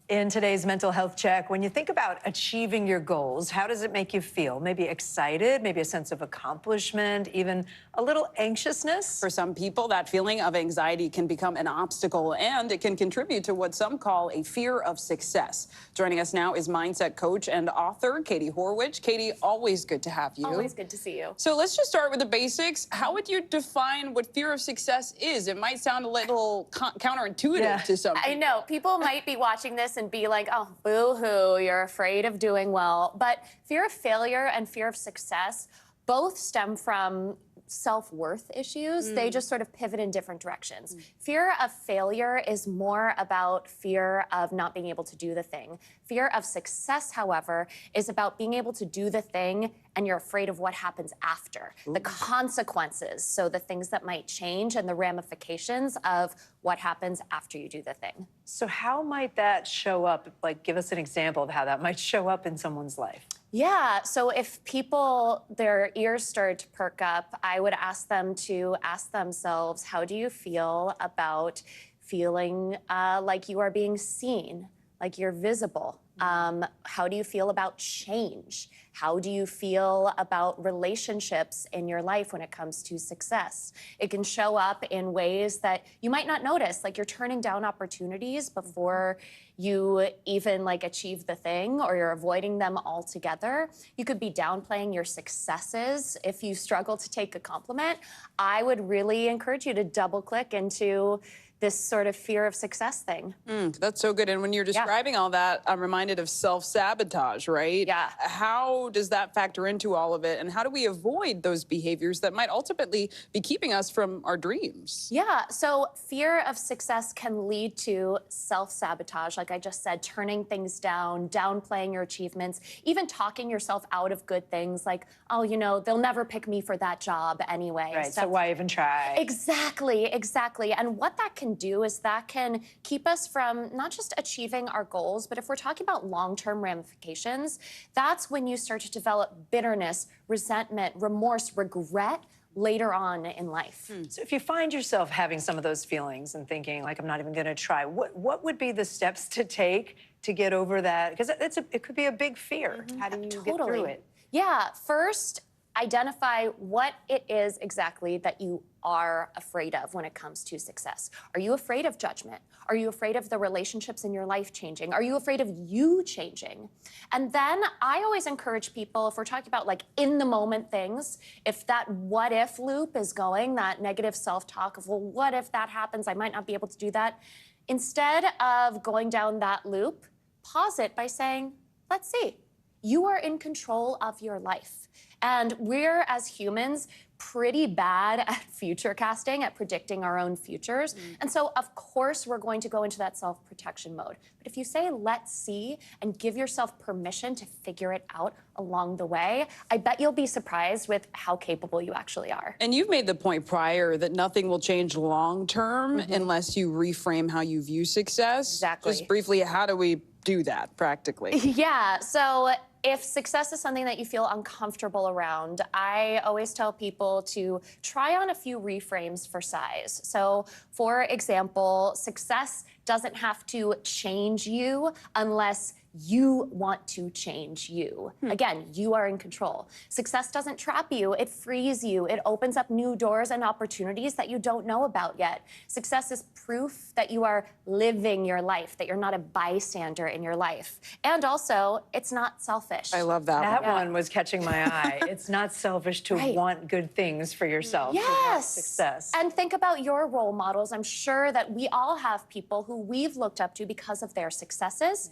In today's mental health check, when you think about achieving your goals, how does it make you feel? Maybe excited, maybe a sense of accomplishment, even a little anxiousness? For some people, that feeling of anxiety can become an obstacle, and it can contribute to what some call a fear of success. Joining us now is mindset coach and author Katie Horwich. Katie, always good to have you. Always good to see you. So let's just start with the basics. How would you define what fear of success is? It might sound a little counterintuitive to some people. I know. People might be watching this and be like, oh, boo-hoo, you're afraid of doing well. But fear of failure and fear of success both stem from self-worth issues. They just sort of pivot in different directions. Fear of failure is more about fear of not being able to do the thing. Fear of success, however, is about being able to do the thing and you're afraid of what happens after, the consequences, so the things that might change and the ramifications of what happens after you do the thing. So how might that show up? Like, give us an example of how that might show up in someone's life. Yeah, so if people, their ears started to perk up, I would ask them to ask themselves, how do you feel about feeling like you are being seen, like you're visible? How do you feel about change? How do you feel about relationships in your life when it comes to success? It can show up in ways that you might not notice, like you're turning down opportunities before you even achieve the thing, or you're avoiding them altogether. You could be downplaying your successes. If you struggle to take a compliment, I would really encourage you to double click into this sort of fear of success thing. That's so good. And when you're describing all that, I'm reminded of self-sabotage, right? Yeah. How does that factor into all of it? And how do we avoid those behaviors that might ultimately be keeping us from our dreams? Yeah, so fear of success can lead to self-sabotage, like I just said, turning things down, downplaying your achievements, even talking yourself out of good things like, oh, you know, they'll never pick me for that job anyway. Right, so why even try? Exactly, exactly. And what that can do is that can keep us from not just achieving our goals, but if we're talking about long-term ramifications, that's when you start to develop bitterness, resentment, remorse, regret later on in life. So if you find yourself having some of those feelings and thinking, like, I'm not even going to try, what would be the steps to take to get over that? Because it could be a big fear. How do you get through it? Yeah, first, identify what it is exactly that you are afraid of when it comes to success. Are you afraid of judgment? Are you afraid of the relationships in your life changing? Are you afraid of you changing? And then I always encourage people, if we're talking about in the moment things, if that what if loop is going, that negative self-talk of, well, what if that happens? I might not be able to do that. Instead of going down that loop, pause it by saying, let's see. You are in control of your life. And we're, as humans, pretty bad at future casting, at predicting our own futures. And so, of course, we're going to go into that self-protection mode. But if you say, let's see, and give yourself permission to figure it out along the way, I bet you'll be surprised with how capable you actually are. And you've made the point prior that nothing will change long-term unless you reframe how you view success. Exactly. Just briefly, how do we do that practically? Yeah, so if success is something that you feel uncomfortable around, I always tell people to try on a few reframes for size. So, for example, success doesn't have to change you unless you want to change you. Again, you are in control. Success doesn't trap you, it frees you. It opens up new doors and opportunities that you don't know about yet. Success is proof that you are living your life, that you're not a bystander in your life. And also, it's not selfish. I love that. That one was catching my eye. It's not selfish to want good things for yourself. Yes. Success. And think about your role models. I'm sure that we all have people who we've looked up to because of their successes.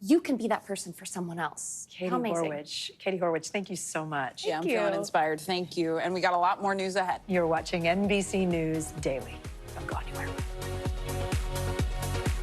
You can be that person for someone else. Katie How amazing. Horwich. Katie Horwich, thank you so much. Yeah, I'm feeling inspired. Thank you. And we got a lot more news ahead. You're watching NBC News Daily. Don't go anywhere.